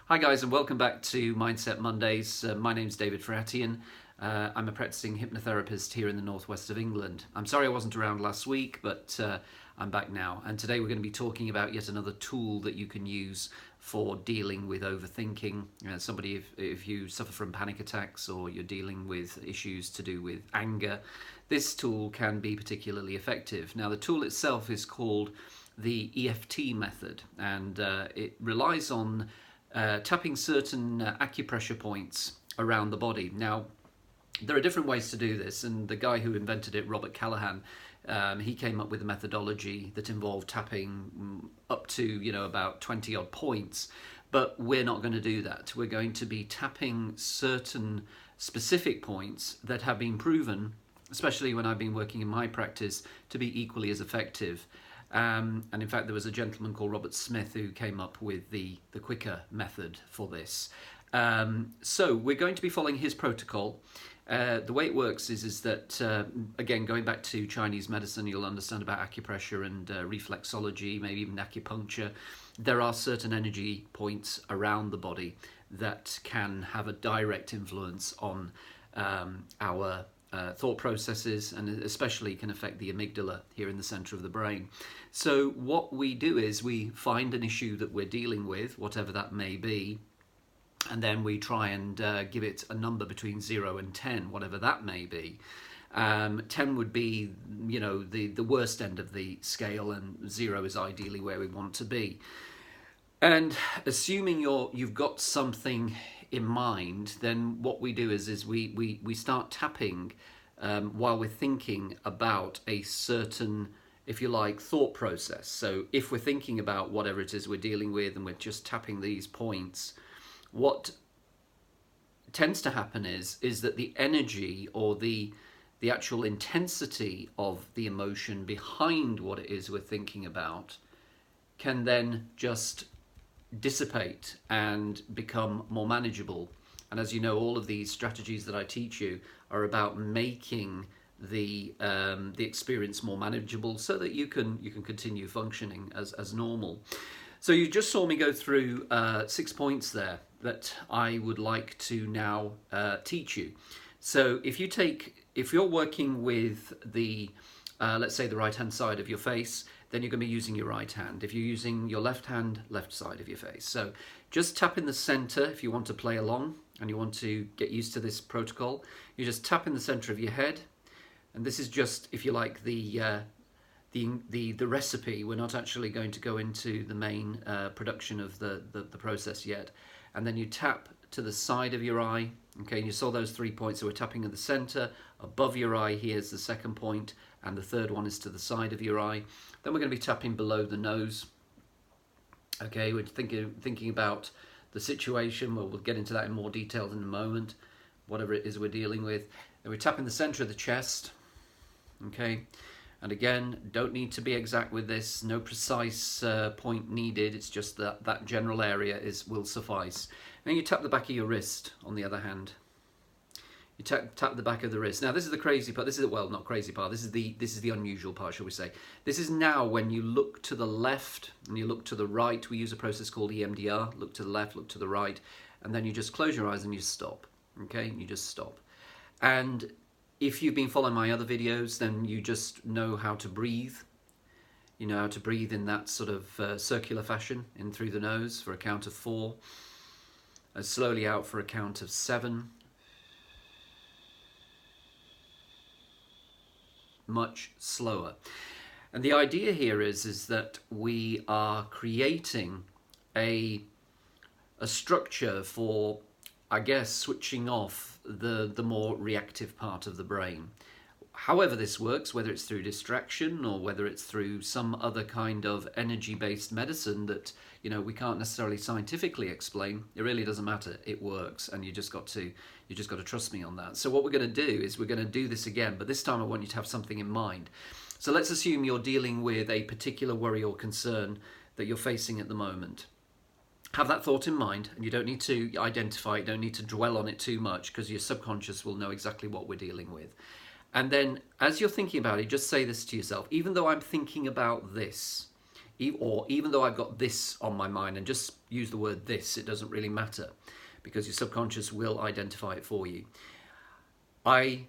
Hi guys, and welcome back to Mindset Mondays. My name's David Ferratian. I'm a practicing hypnotherapist here in the northwest of England. I'm sorry I wasn't around last week, but I'm back now. And today we're going to be talking about yet another tool that you can use for dealing with overthinking. If you suffer from panic attacks or you're dealing with issues to do with anger, this tool can be particularly effective. Now, the tool itself is called the EFT method, and it relies on tapping certain acupressure points around the body. Now, there are different ways to do this, and the guy who invented it, Robert Callahan, he came up with a methodology that involved tapping up to about 20 odd points. But we're not going to do that. We're going to be tapping certain specific points that have been proven, especially when I've been working in my practice, to be equally as effective. And in fact, there was a gentleman called Robert Smith who came up with the quicker method for this. So we're going to be following his protocol. The way it works is that, again, going back to Chinese medicine, you'll understand about acupressure and reflexology, maybe even acupuncture. There are certain energy points around the body that can have a direct influence on our thought processes, and especially can affect the amygdala here in the center of the brain. So what we do is we find an issue that we're dealing with, whatever that may be, and then we try and give it a number between 0 and 10, whatever that may be. 10 would be, the worst end of the scale, and 0 is ideally where we want to be. And assuming you've got something in mind, then what we do is we start tapping while we're thinking about a certain, if you like, thought process. So if we're thinking about whatever it is we're dealing with and we're just tapping these points, what tends to happen is that the energy or the actual intensity of the emotion behind what it is we're thinking about can then just dissipate and become more manageable. And as you know, all of these strategies that I teach you are about making the experience more manageable so that you can continue functioning as normal. So you just saw me go through 6 points there that I would like to now teach you. So if you're working with the let's say the right hand side of your face, then you're going to be using your right hand. If you're using your left hand, left side of your face. So just tap in the center if you want to play along and you want to get used to this protocol. You just tap in the center of your head, and this is just, if you like, the recipe. We're not actually going to go into the main production of the process yet. And then you tap to the side of your eye. Okay, and you saw those 3 points. So we're tapping at the center, above your eye. Here's the second point, and the third one is to the side of your eye. Then we're going to be tapping below the nose. Okay, we're thinking about the situation. We'll get into that in more detail in a moment, whatever it is we're dealing with. Then we're tapping the center of the chest. Okay, and again, don't need to be exact with this. No precise point needed. It's just that general area will suffice. Then you tap the back of your wrist. On the other hand, you tap the back of the wrist. Now, this is the crazy part. Not crazy part. This is the unusual part, shall we say? This is now when you look to the left and you look to the right. We use a process called EMDR. Look to the left, look to the right, and then you just close your eyes and you stop. Okay, you just stop. And if you've been following my other videos, then you just know how to breathe. You know how to breathe in that sort of circular fashion, in through the nose for a count of 4, and slowly out for a count of 7. Much slower. And the idea here is that we are creating a structure for, I guess, switching off the more reactive part of the brain. However this works, whether it's through distraction or whether it's through some other kind of energy-based medicine that we can't necessarily scientifically explain, it really doesn't matter. It works, and you just got to trust me on that. So what we're going to do is we're going to do this again, but this time I want you to have something in mind. So let's assume you're dealing with a particular worry or concern that you're facing at the moment. Have that thought in mind, and you don't need to identify it, don't need to dwell on it too much, because your subconscious will know exactly what we're dealing with. And then as you're thinking about it, just say this to yourself: even though I'm thinking about this, or even though I've got this on my mind, and just use the word this, it doesn't really matter because your subconscious will identify it for you. I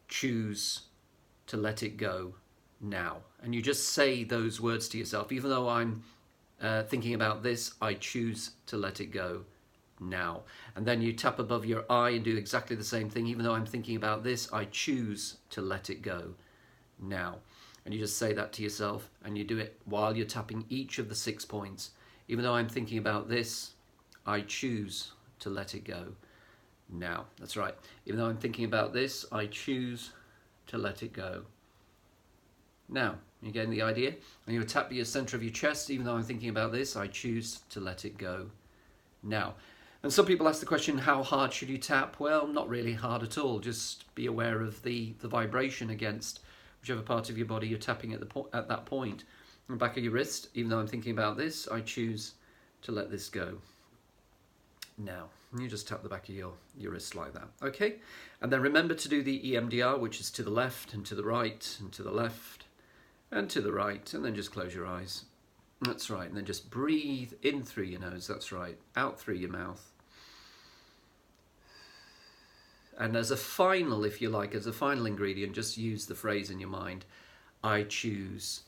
choose to let it go now. And you just say those words to yourself. Even though I'm thinking about this, I choose to let it go now. And then you tap above your eye and do exactly the same thing. Even though I'm thinking about this, I choose to let it go now. And you just say that to yourself, and you do it while you're tapping each of the 6 points. Even though I'm thinking about this, I choose to let it go now. That's right. Even though I'm thinking about this, I choose to let it go now. You getting the idea? And you tap your center of your chest. Even though I'm thinking about this, I choose to let it go now. And some people ask the question, how hard should you tap? Well, not really hard at all. Just be aware of the vibration against whichever part of your body you're tapping at that point. On the back of your wrist, even though I'm thinking about this, I choose to let this go now. And you just tap the back of your wrist like that. Okay? And then remember to do the EMDR, which is to the left and to the right and to the left and to the right. And then just close your eyes. That's right. And then just breathe in through your nose. That's right. Out through your mouth. And as a final, if you like, as a final ingredient, just use the phrase in your mind, I choose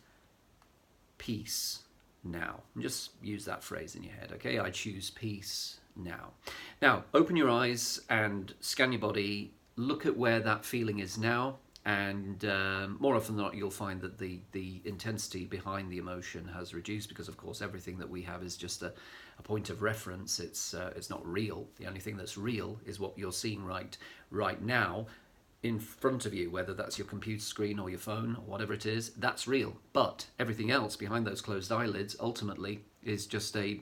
peace now. And just use that phrase in your head, okay? I choose peace now. Now, open your eyes and scan your body. Look at where that feeling is now. And more often than not, you'll find that the intensity behind the emotion has reduced because, of course, everything that we have is just a point of reference. It's not real. The only thing that's real is what you're seeing right now in front of you, whether that's your computer screen or your phone or whatever it is. That's real. But everything else behind those closed eyelids ultimately is just a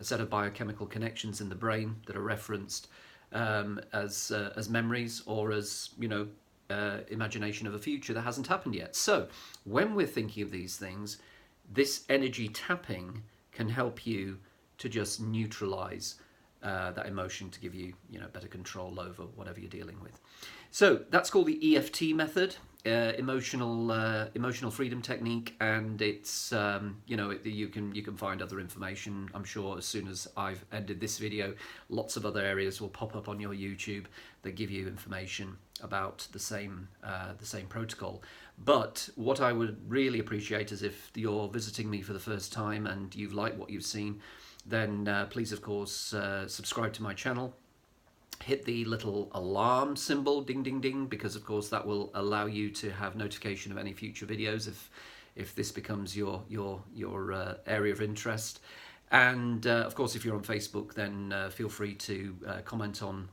set of biochemical connections in the brain that are referenced as memories or as, imagination of a future that hasn't happened yet. So when we're thinking of these things, this energy tapping can help you to just neutralize that emotion to give you, better control over whatever you're dealing with. So that's called the EFT method, emotional freedom technique, and it's you can find other information. I'm sure as soon as I've ended this video, lots of other areas will pop up on your YouTube that give you information about the same protocol. But what I would really appreciate is if you're visiting me for the first time and you've liked what you've seen, then please, of course, subscribe to my channel. Hit the little alarm symbol, ding, ding, ding, because, of course, that will allow you to have notification of any future videos if this becomes your area of interest. And, of course, if you're on Facebook, then feel free to comment on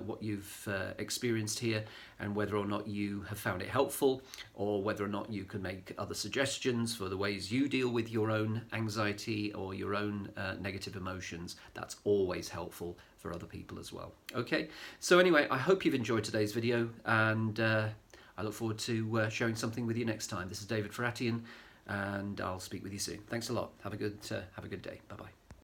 what you've experienced here and whether or not you have found it helpful, or whether or not you can make other suggestions for the ways you deal with your own anxiety or your own negative emotions. That's always helpful for other people as well. Okay, so anyway, I hope you've enjoyed today's video, and I look forward to sharing something with you next time. This is David Ferratian, and I'll speak with you soon. Thanks a lot. Have a good day. Bye-bye.